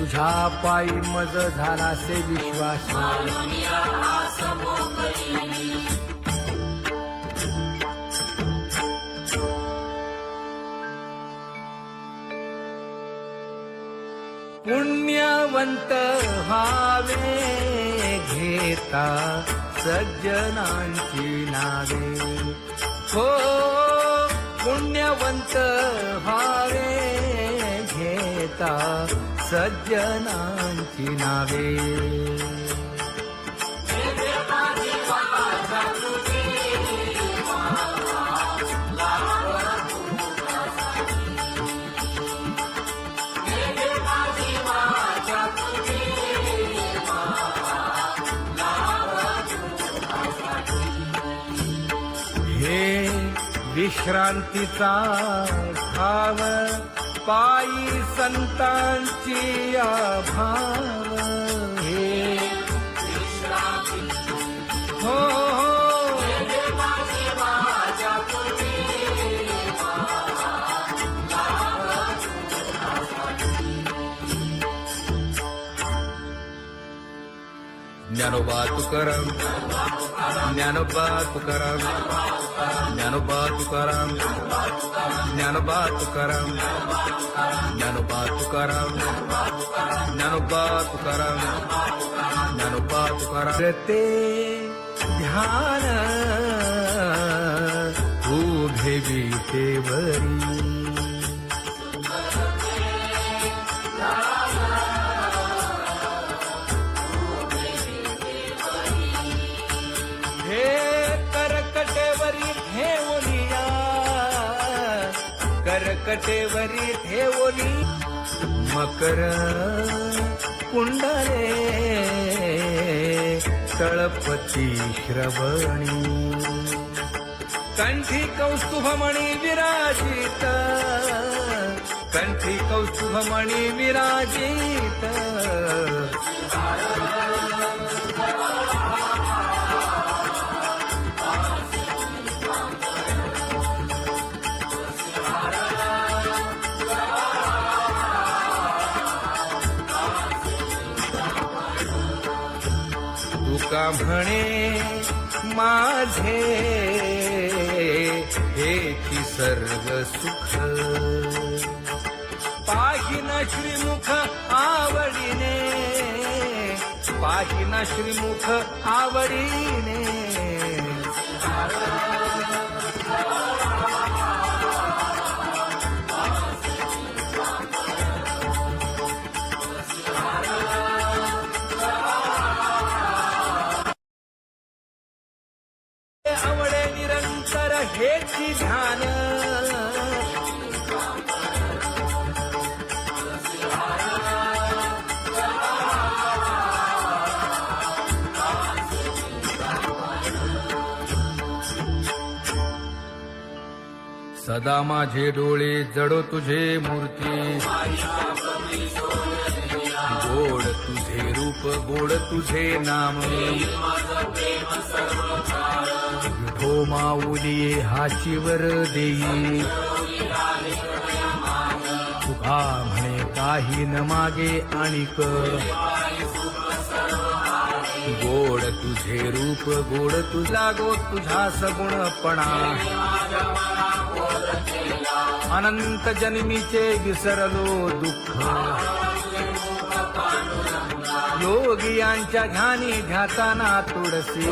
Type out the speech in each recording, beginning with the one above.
तुझ्या पायी मज झालासे विश्वास पुण्यवंत व्हावे घेता सज्जनांची नावे हो पुण्यवंत व्हावे घेता सज्जनांची नावे हे विश्रांतीचा भाव पायी संतांची भाव हे हो ज्ञानोबा तुकाराम ज्ञानोबा तुकाराम ज्ञानोबा तुकाराम ज्ञानोबा तुकाराम ज्ञानोबा तुकाराम ज्ञानोबा तुकाराम ज्ञानोबा तुकाराम ते ध्यान उभे विटेवरी करकटेवरी ठेवली मकर कुंडले तळपती श्रवणी कंठी कौस्तुभमणी विराजित कंठी कौस्तुभमणी विराजित तुका म्हणे माझे हेची सर्व सुख पाहिना श्रीमुख आवडीने पाहिना श्रीमुख आवडीने आवडे निरंतर हेची ध्यान सदा माझे डोळे जडो तुझे मूर्ती गोड तुझे रूप गोड तुझे नाम विठो माऊली हाचीवर देई तुका म्हणे काही न मागे आणिक गोड तुझे रूप गोड तुझा गो तुझा सगुणपणा अनंत जन्मीचे विसरलो दुःख योगियांच्या ध्यानी ध्याताना तुळसी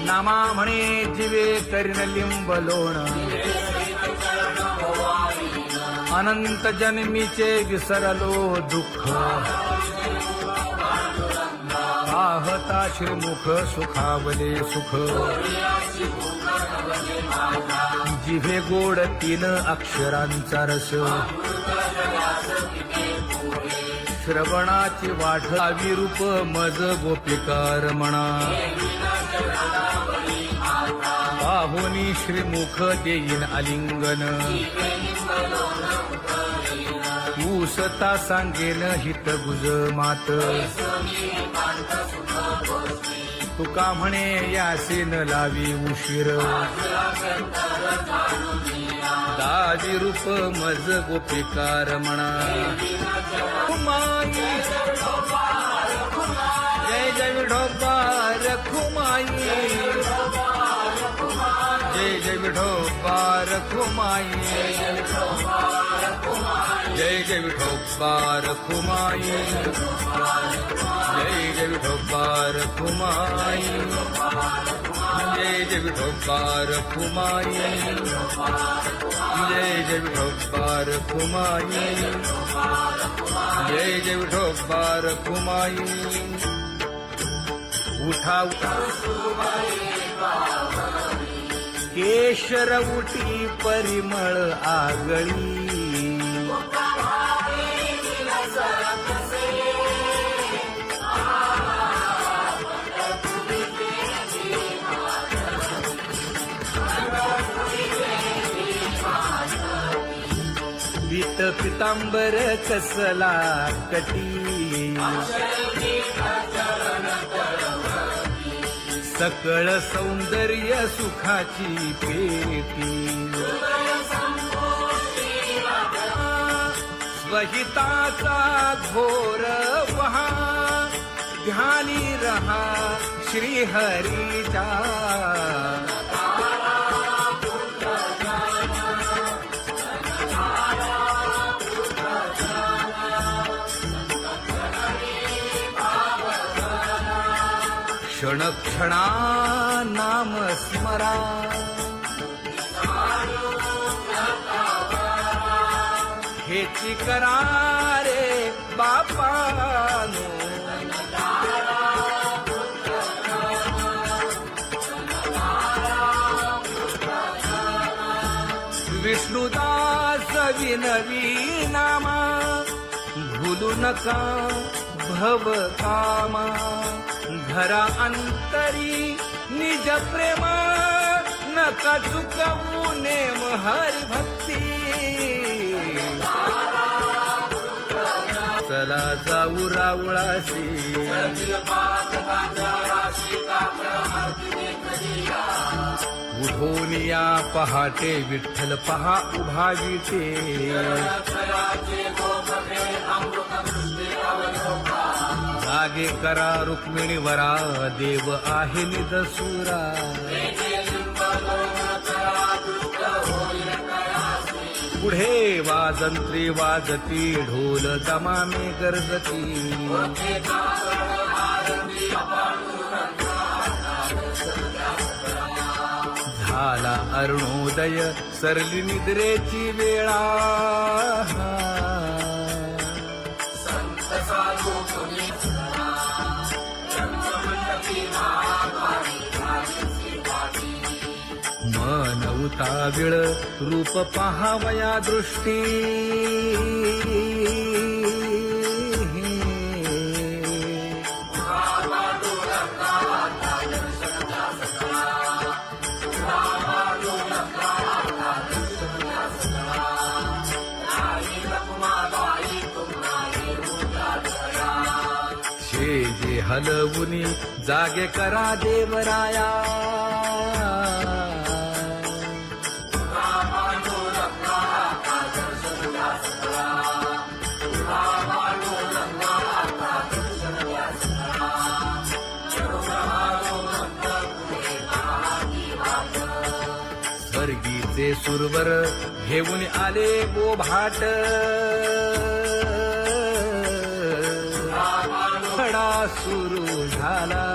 नामा म्हणे जीवे करीन लिंब लोण अनंत जन्मीचे विसरलो दुःख पाहता श्रीमुख सुखावले सुख जिभे गोड 3 अक्षरांचा रस श्रवणाची वाट विरूप मज गोपिकार म्हणा पाहुनी श्रीमुख देईन आलिंगन ऊसता सांगेन हित गुज मात तुका म्हणे यासे न लावी उशीर दाजी रूप मज गोपिकार म्हणा खुमाई जय जय विठोबा रखुमाई जय जय विठोबा रखुमाई जय जय विठोबा रखुमाई जय जय विठोबा रखुमाई जय जय विठोबा रखुमाई जय जय विठोबा रखुमाई जय जय विठोबा रखुमाई उठा केशर उठी परिमळ आगळी पीत पितांबर कसला कटी सकळ सौंदर्य सुखाची पेटी स्वहिताचा घोर वहा ध्यानी रहा श्रीहरीचा क्षण क्षणा नाम स्मरा हेची करा रे बापानो विष्णुदास विनवी नामा भूलू नका भव कामा घरा अंतरी निज प्रेम नका चुकवू नेम हरी भक्ती चला जाऊ रावळाशी उठून या पहाटे विठ्ठल पहा उभा विटे जागे करा रुक्मिणी वरा देव आहे निदसुरा पुढे वाजंत्री वाजती ढोल दमामे गरजती झाला अरुणोदय सरली निद्रेची वेळा मन उताविळ रूप पहावया दृष्टी जे हलवुनी जागे करा देवराया स्वर्गीचे सुरवर घेऊन आले गोभाट खडा सुरू झाला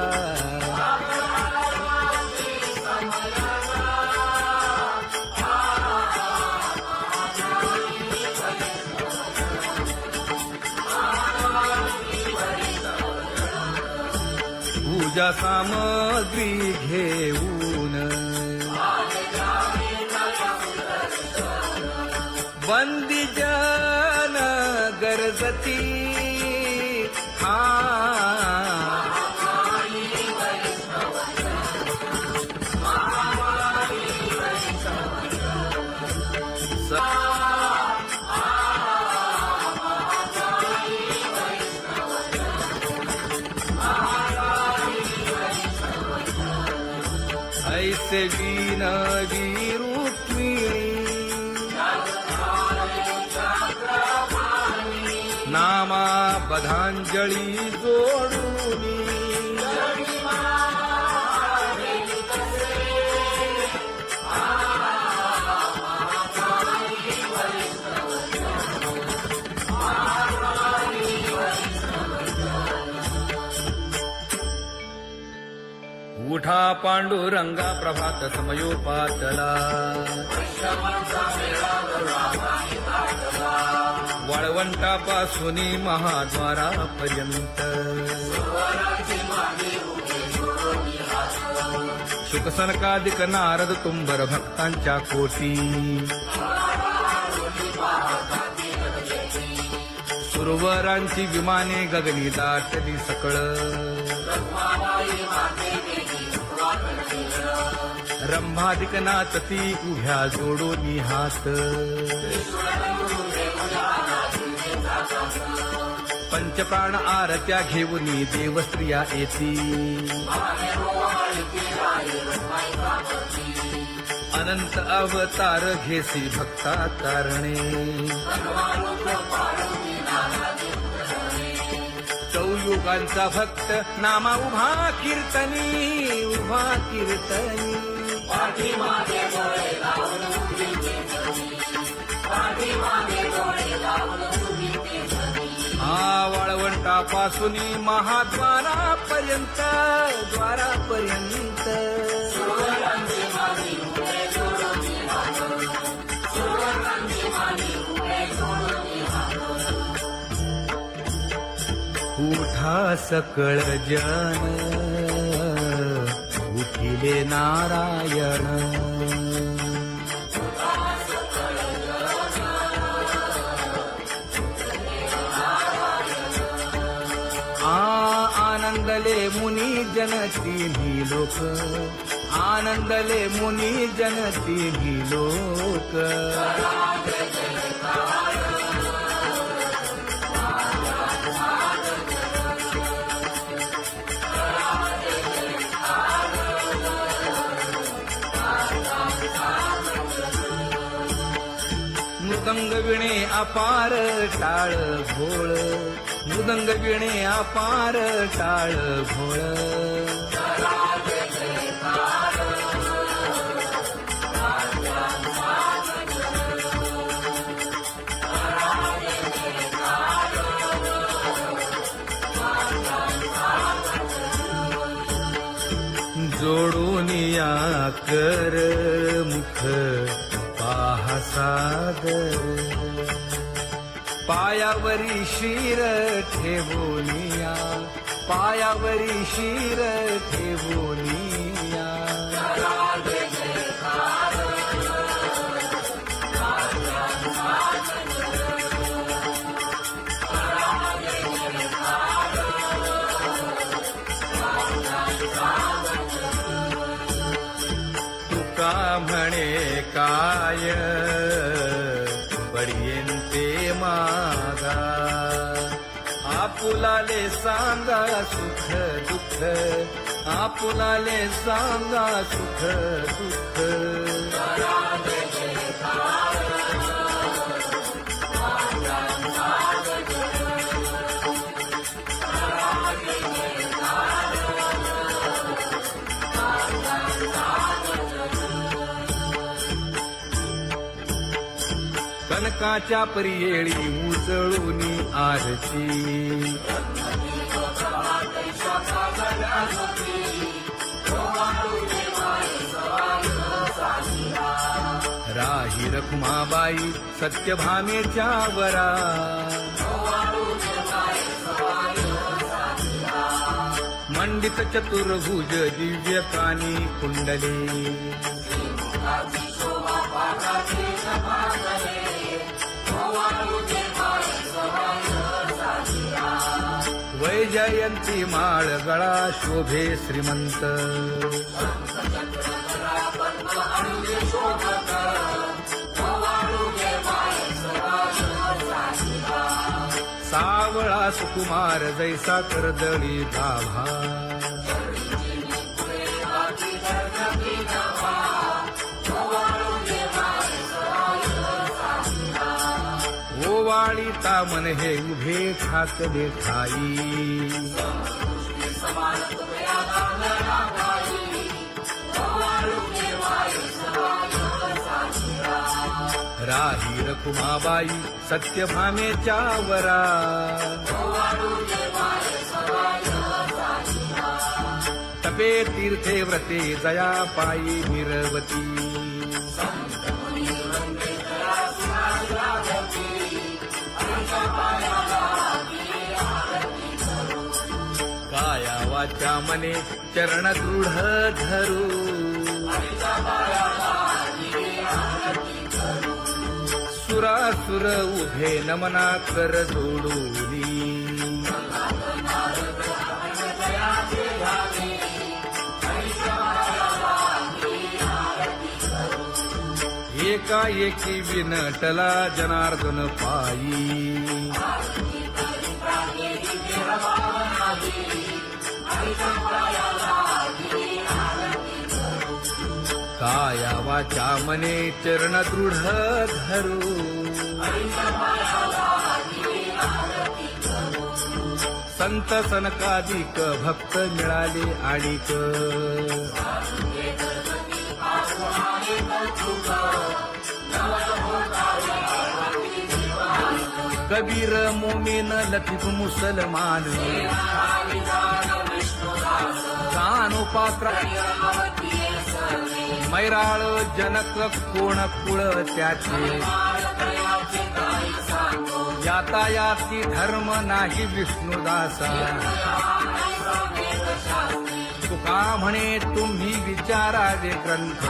पूजा सामग्री घेऊन बंदी जन गरजती ऐसे विनवी रुक्मिणी नामा बधांजळी जोडूनी उठा पांडुरंगा प्रभात समयोपातला वाळवंटापासून महाद्वारापर्यंत शुकसनकादिक नारद तुंबर भक्तांच्या कोटी सुरवरांची विमाने गगनी दाटली सकळ रंभादिक नाचती उभ्या जोडोनी हात पंचप्राण आरत्या घेऊनी देवस्त्रिया येती अनंत अवतार घेसी भक्ता तारणे चौयुगांचा भक्त नामा उभा कीर्तनी उभा कीर्तनी वाळवंटापासून महाद्वारापर्यंत द्वारापर्यंत उठा सकळ जन उठिले नारायण आनंदले मुनी जन तिन्ही लोक आनंदले मुनी जन तिन्ही लोक मृदंग विणे अपार टाळ भोळ मृदंग विणे अपार टाळ भोळ जोडूनिया कर मुख पाहा सागर पायावरी शिर ठेवोनिया पायावरी शिर ठेवोनिया तुका म्हणे काय बडियेंते मागा आपुलाले सांगा सुख दुःख आपुलाले सांगा सुख दुःख कनकाच्या परियेळी उजळूनी आरती राही रखुमाबाई सत्यभामेच्या वरा मंडित चतुर्भुज दिव्य कानी कुंडली वैजयंती माळ गळा शोभे श्रीमंत सावळा सुकुमार जैसा करदळी गाभा कुरवाळी तामन हे उभे ठाकले ठाई राही रखुमाबाई सत्यभामेच्या वरा तपे तीर्थे व्रते जया पायी निरवती काया वाचा मने चरण दृढ धरू सुरासुर उभे नमना कर जोडूनी एकाएकी विनटला जनार्दन पायी काया वाचा मने चरण दृढ धरू संत सनकादिक भक्त मिळाले आणिक कबीर मोमीन लतीफ मुसलमान कानोपात्र मैराळ जनक कोण कुळ त्याचे यातायाती धर्म नाही विष्णुदासा तुका म्हणे तुम्ही विचारावे ग्रंथ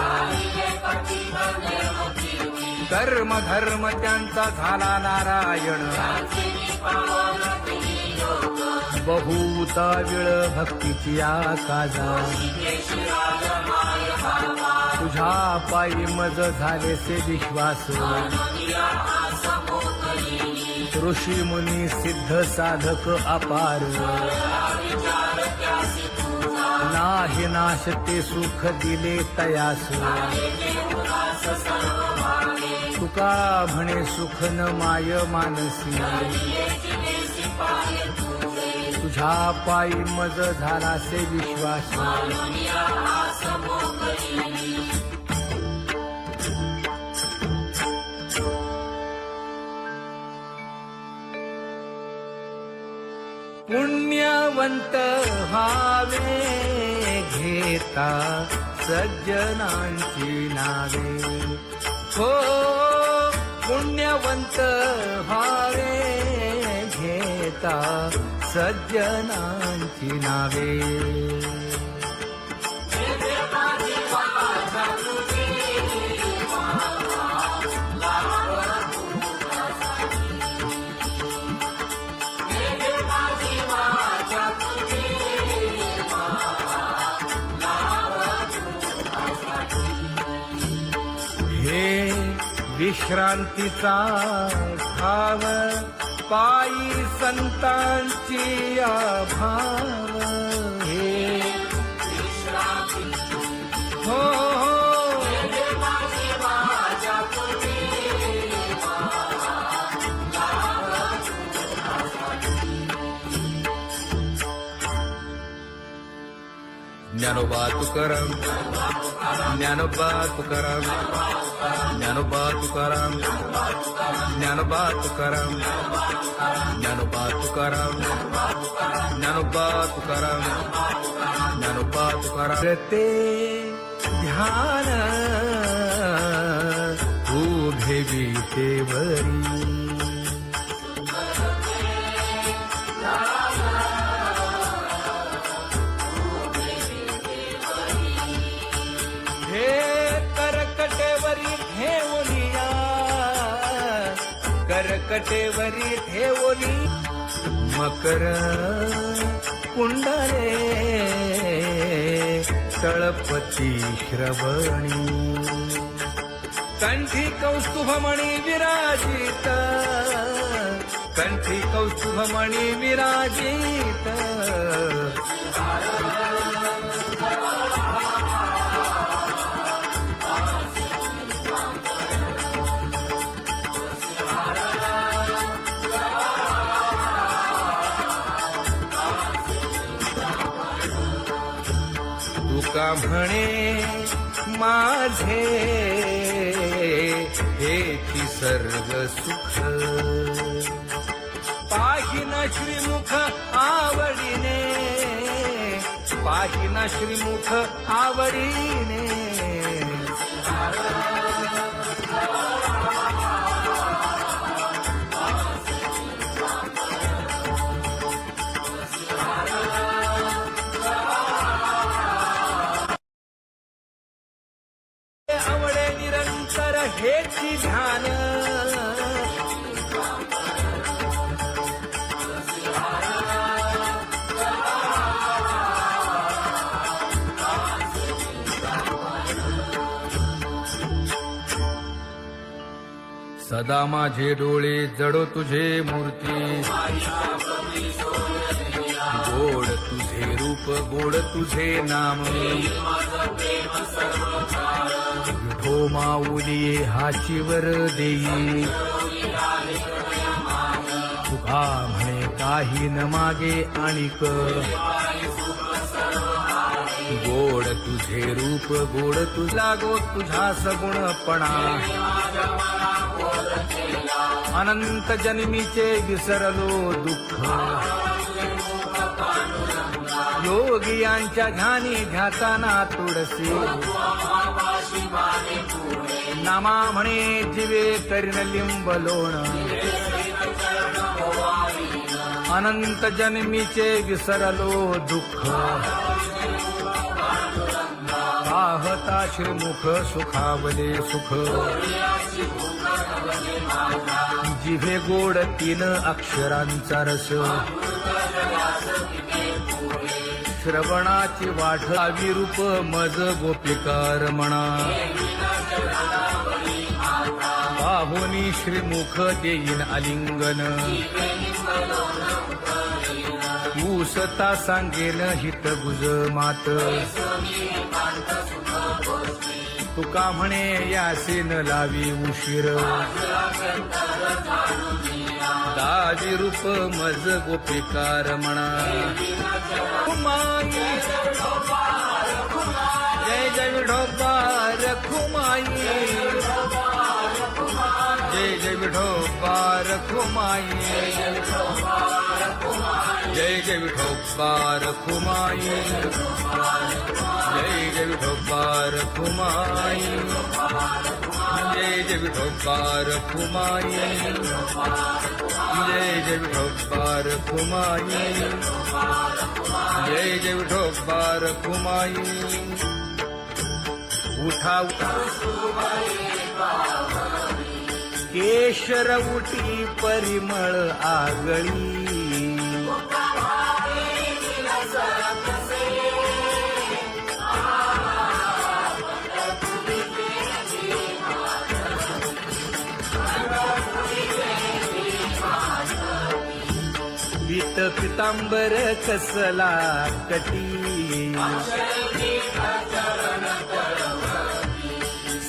कर्म धर्म त्यांचा झाला नारायण बहुता वेळ भक्तीची आकाजा तुझ्या पायी मज झाले से विश्वास ऋषी मुनी सिद्ध साधक अपार नाही नाश ते सुख दिले तयास तुका म्हणे सुख न माय मानसी तुझ्या पायी मज झाला से विश्वास पुण्यवंत व्हावे घेता सज्जनांची नावे हो पुण्यवंत व्हावे घेता सज्जनांची नावे हे विश्रांतीचा भाव पायी संतांची भाव हे हो ज्ञानोबा तुकाराम ज्ञानोबा तुकाराम ज्ञानोबा तुकाराम ज्ञानोबा तुकाराम ज्ञानोबा तुकाराम ज्ञानोबा तुकाराम ज्ञानोबा तुकाराम ते ध्यान उभे विटेवरी करकटेवरी ठेवली मकर कुंडले तळपती श्रवणी कंठी कौस्तुभमणी विराजित कंठी कौस्तुभमणी विराजित तुका म्हणे माझे हेची सर्व सुख पाहिना श्रीमुख आवडीने पाहिना श्रीमुख आवडीने आवडे निरंतर हेची ध्यान सदा माझे डोळे जडो तुझे मूर्ती गोड तुझे रूप गोड तुझे नाम विठो माऊली हाचीवर देई तुका म्हणे काही न मागे आणिक गोड तुझे रूप गोड तुझा गो तुझा सगुणपणा अनंत जन्मीचे विसरलो दुःख योगियांच्या ध्यानी ध्याताना तुळसी नामा म्हणे जीवे करीन लिंब लोण अनंत जन्मीचे विसरलो दुःख पाहता श्रीमुख सुखावले सुख जिभे गोड 3 अक्षरांचा रस श्रवणाची वाट विरूप मज गोपिकार म्हणा पाहुनी श्रीमुख देईन आलिंगन ऊसता सांगेन हित गुज मात तुका म्हणे यासे न लावी उशीर दाजी रूप मज गोपिकार म्हणा जय जय विठोबा रखुमाई जय जय विठोबा रखुमाई जय जय विठोबा रखुमाई जय जय विठोबा रखुमाई जय जय विठोबा रखुमाई जय जय विठोबा रखुमाई जय जय विठोबा रखुमाई उठा केशर उठी परिमळ आगळी पीत पितांबर कसला कटी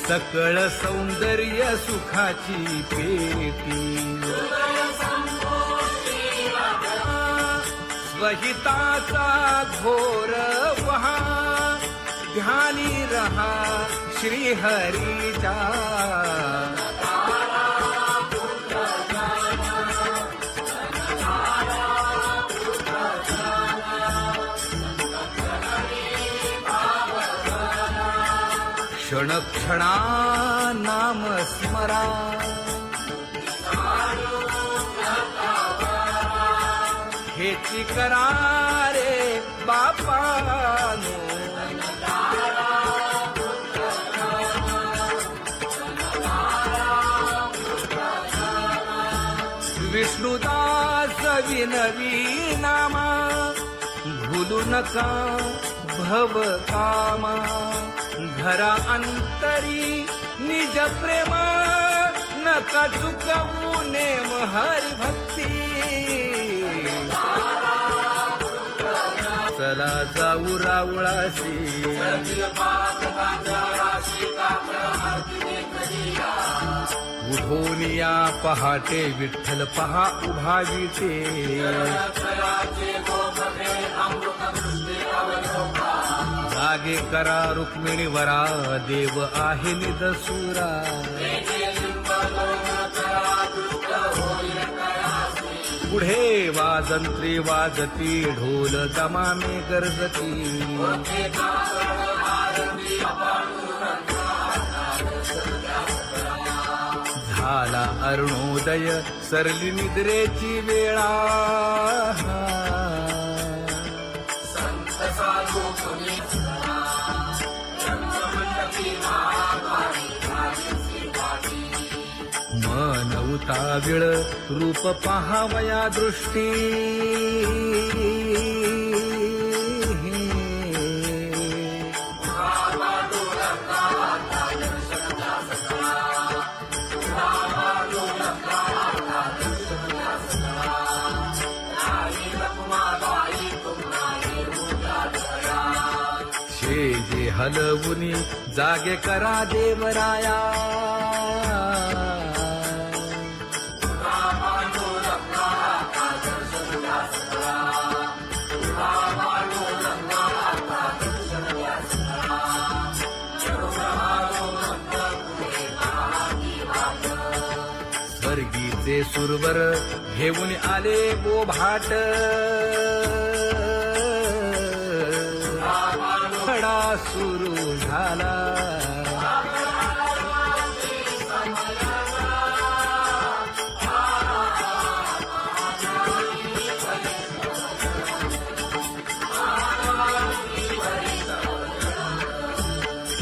सकळ सौंदर्य सुखाची पेटी स्वहिताचा घोर वहा ध्यानी रहा श्रीहरीचा क्षण क्षणा नाम स्मरा हेची करा रे बापानो विष्णुदास विनवी नामा भूलू नका भव कामा घरा अंतरी निज प्रेम नका चुकवू नेम हरी भक्ती चला जाऊ रावळाशी उठोनिया पहाटे विठ्ठल पहा उभा विटे जागे करा रुक्मिणीवरा, देव आहे निदसुरा. पुढे वाजंत्री वाजती, ढोल दमामे गरजती. झाला अरुणोदय, सरली निद्रेची वेळा. मन उताविळ, रूप पहावया दृष्टी. जे हलवुनी जागे करा देवराया. स्वर्गीचे सुरवर घेऊन आले बोभाट. खडा सुरू झाला.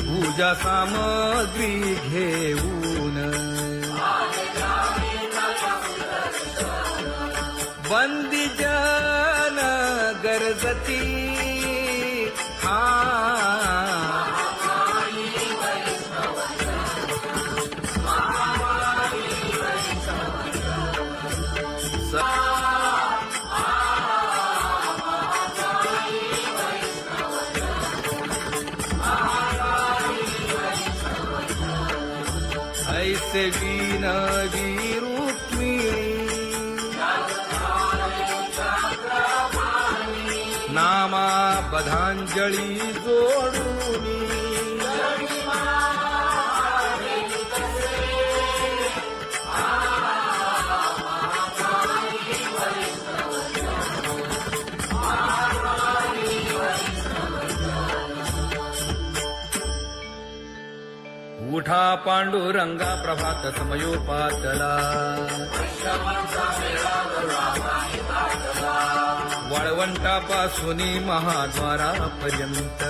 पूजा सामग्री घेऊन बंदी जन गरजती. ऐसे विनवी रुक्मिणी, नामा बधांजळी जोडूनी. उठा पांडुरंगा प्रभात समयोपातला. वाळवंटापासून महाद्वारापर्यंत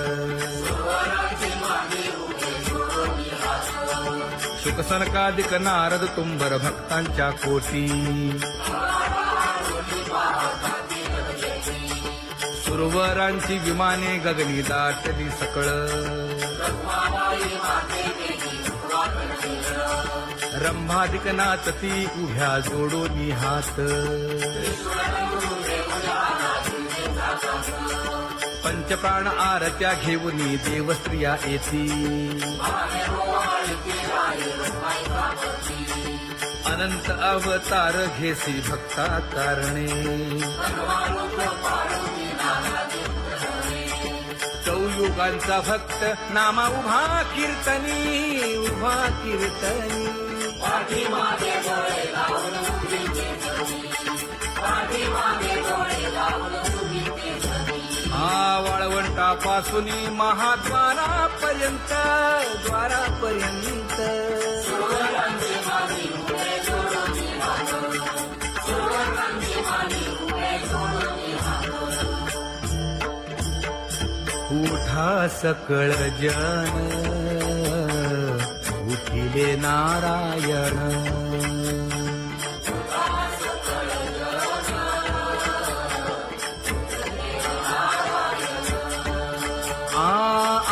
शुकसनकादिक नारद तुंबर भक्तांच्या कोटी. सुरवरांची विमाने गगनी दाटली सकळ. रंभादिक नाचती उभ्या जोडोनी हात. पंचप्राण आरत्या घेऊनी देवस्त्रिया येती. अनंत अवतार घेसी भक्ता कारणे. चौयुगांचा भक्त नामा उभा कीर्तनी, उभा कीर्तनी. वाळवंटापासून महाद्वारापर्यंत, द्वारापर्यंत. उठा सकळ जन, उठिले नारायण.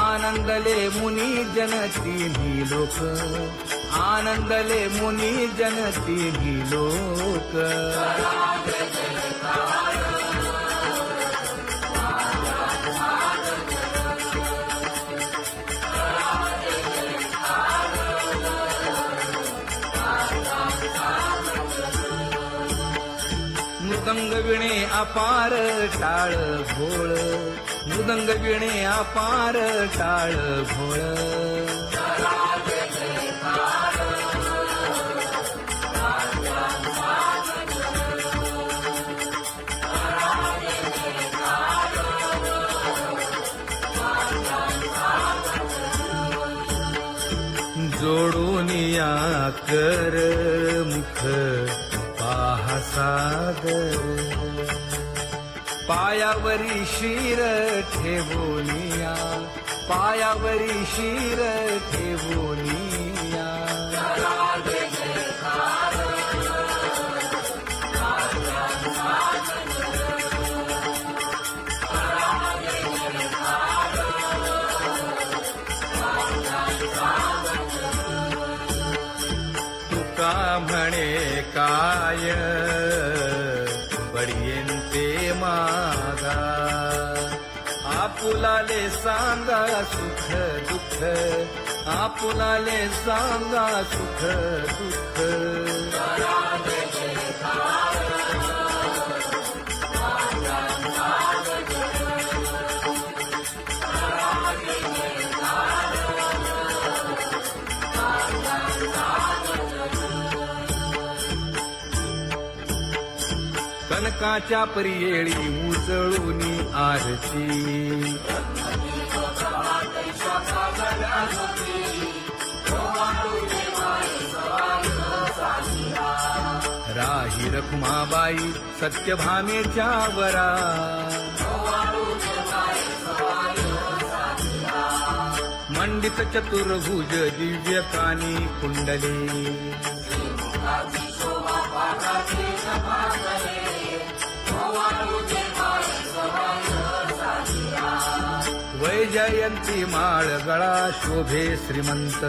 आनंदले मुनी जन तिन्ही लोक, आनंदले मुनी जन तिन्ही लोक. मृदंग विणे अपार टाळ भोळ. मृदंग विणे अपार टाळ भोळ जोडून या कर मुख पाहा सागर पायावरी शिर ठेवोनिया पायावरी शिर ठेवोनिया तुका म्हणे काय बडियेंते मागा आपुलाले सांगा सुख दुःख आपुलाले सांगा सुख दुःख कनकाच्या परियेळी उजळूनी आरती राही रखुमाबाई सत्यभामेच्या वरा मंडित चतुर्भुज दिव्य कानी कुंडली वैजयंती माळ गळा शोभे श्रीमंत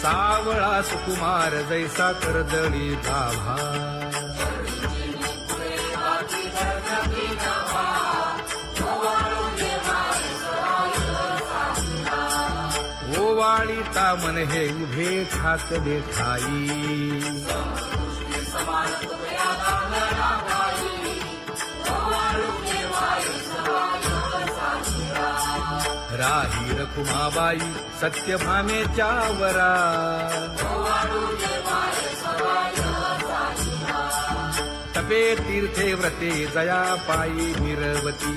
सावळा सुकुमार जैसा करदळी गाभा ओवाळीता मन हे उभे ठाकले ठाई राही रखुमाबाई सत्यभामेच्या वरा तपे तीर्थे व्रते जया पायी निरवती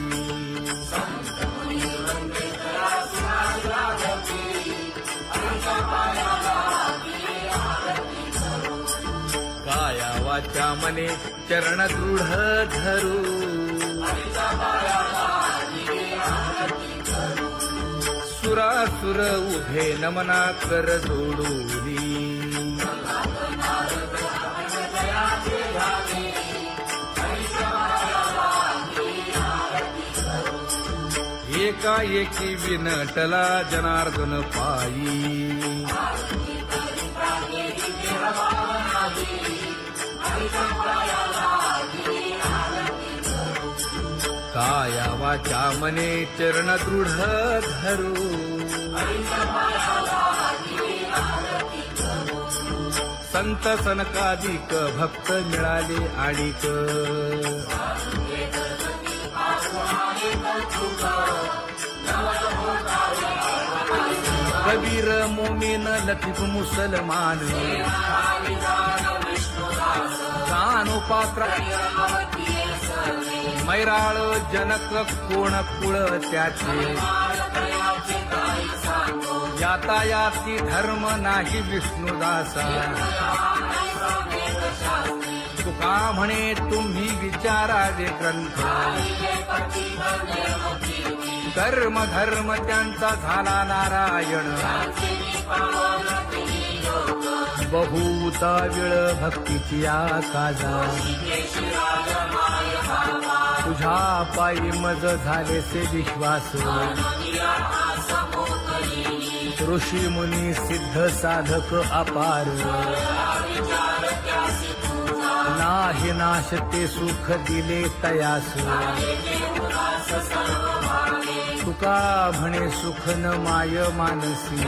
काया वाचा मने चरण दृढ धरू सुरासुर उभे नमना कर जोडूनी एकाएकी विनटला जनार्दन पायी काया वाचा मने चरण दृढ धरू संत सनकादिक भक्त मिळाले आणिक कबीर मोमीन लतीफ मुसलमान कानोपात्र मैराळ जनक कोण कुळ त्याचे यातायाती धर्म नाही विष्णुदासा तुका म्हणे तुम्ही विचारावे ग्रंथ कर्म धर्म त्यांचा झाला नारायण बहुता वेळ भक्तीची काजा तुझ्या पायी मज झालेसे विश्वास ऋषी मुनी सिद्ध साधक अपार नाही नाश ते सुख दिले तयास तुका म्हणे सुख न माय मानसी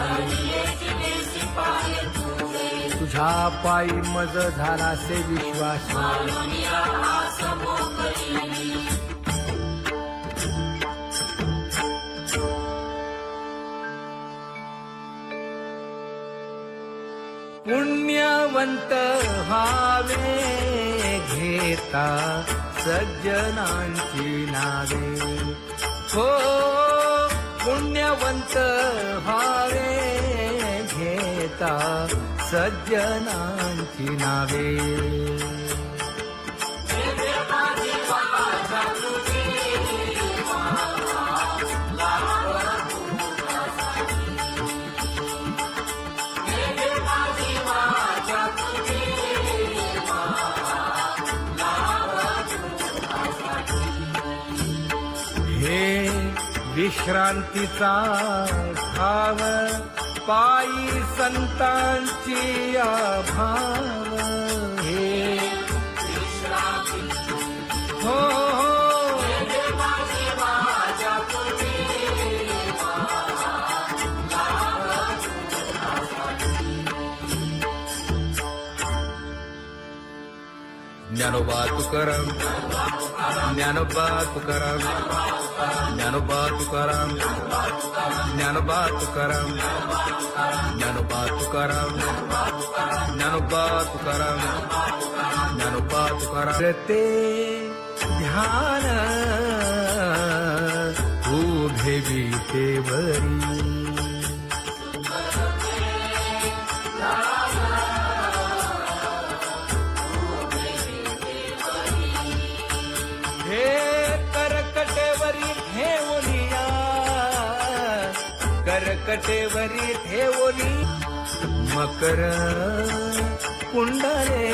तुझ्या पायी मज झालासे विश्वास पुण्यवंत व्हावे घेता सज्जनांची नावे हो पुण्यवंत व्हावे घेता सज्जनांची नावे हे विश्रांतीचा भाव पायी संतांची भाव हे हो ज्ञानोबा तुकाराम ज्ञानोबा तुकाराम ज्ञानोबा तुकाराम ज्ञानोबा तुकाराम ज्ञानोबा तुकाराम ज्ञानोबा तुकाराम ज्ञानोबा तुकाराम ते ध्यान उभे विटेवरी करकटेवरी ठेवली मकर कुंडले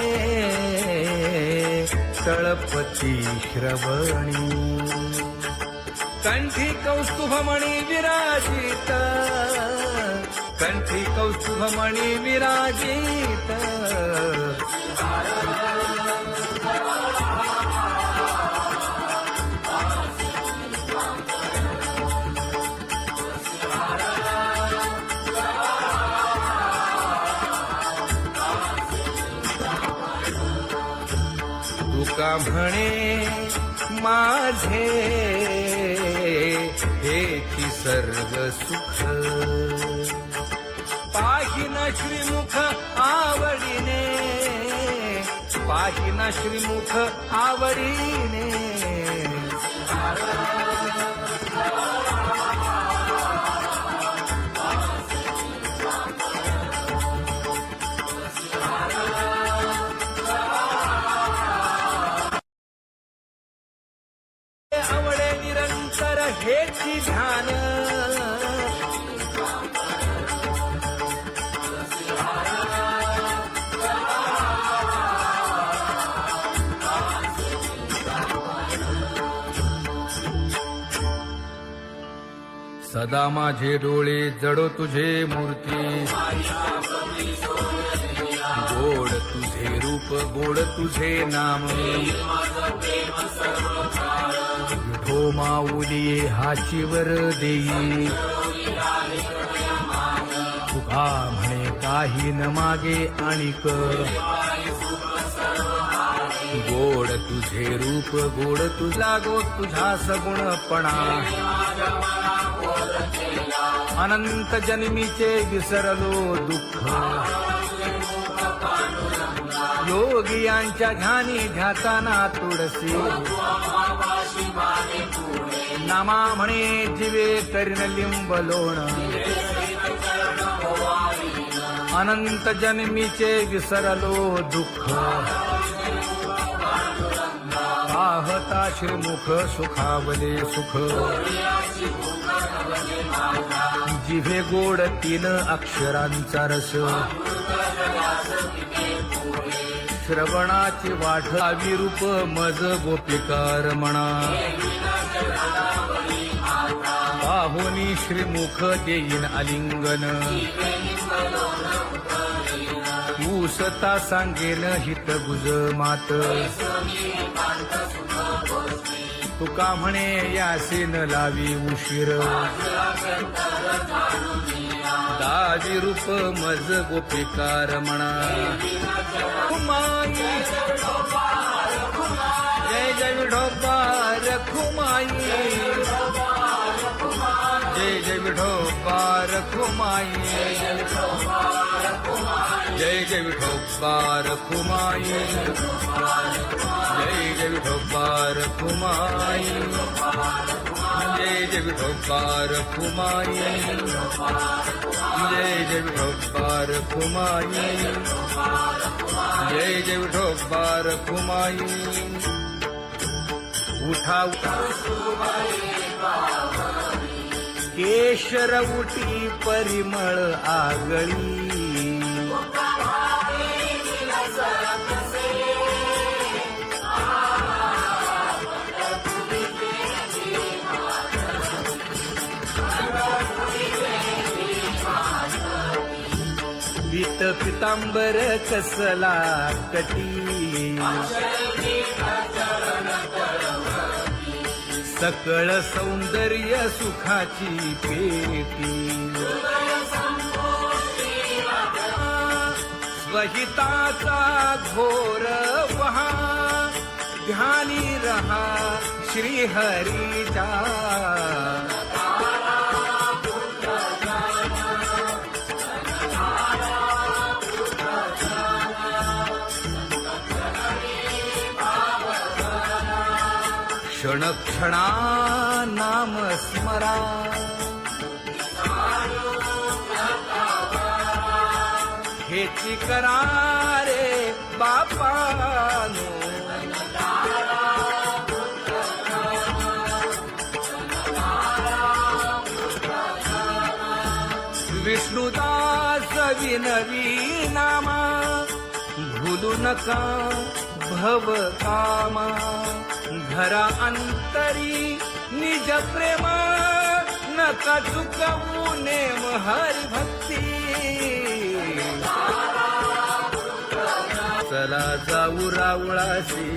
तळपती श्रवणी कंठी कौस्तुभमणी विराजित कंठी कौस्तुभमणी विराजित तुका म्हणे माझे हेची सर्व सुख पाहिना श्रीमुख आवडीने पाहिना श्रीमुख आवडीने आवडे निरंतर हेची ध्यान सदा माझे डोळे जडो तुझे मूर्ती गोड तुझे रूप गोड तुझे नाम विठो माऊली हाचीवर देई तुका म्हणे काही न मागे आणिक गोड तुझे रूप गोड तुझा गो तुझा सगुणपणा अनंत जन्मीचे विसरलो दुःख योगियांच्या ध्यानी ध्याताना तुळसी नामा म्हणे जीवे करीन लिंबलोण अनंत जन्मीचे विसरलो दुःख पाहता श्रीमुख सुखावले सुख जिभे गोड 3 अक्षरांचा रस श्रवणाची वाढ विरूप मज गोपिकार म्हणा पाहुनी श्रीमुख देईन आलिंगन ऊसता सांगेन हित गुज मात तुका म्हणे यासीन लावी उशीर दावी रूप मज गोपिकार म्हणा खुमाई जय जय विठोबा रखुमाई जय जय विठोबा रखुमाई जय जय विठोबा रखुमाई जय जय विठोबा रखुमाई जय जय विठोबा रखुमाई जय जय विठोबा रखुमाई जय जय विठोबा रखुमाई उठा केशर उटी परिमळ आगळी पीत पितांबर कसला कटी सकळ सौंदर्य सुखाची पेटी स्वहिताचा घोर वहा ध्यानी रहा श्रीहरीचा क्षण क्षणा नाम स्मरा हेची करा रे बापानो विष्णुदास विनवी नामा भूलू नका भव कामा घरा अंतरी निज प्रेम नका चुकवू नेम हरी भक्ती चला जाऊ रावळाशी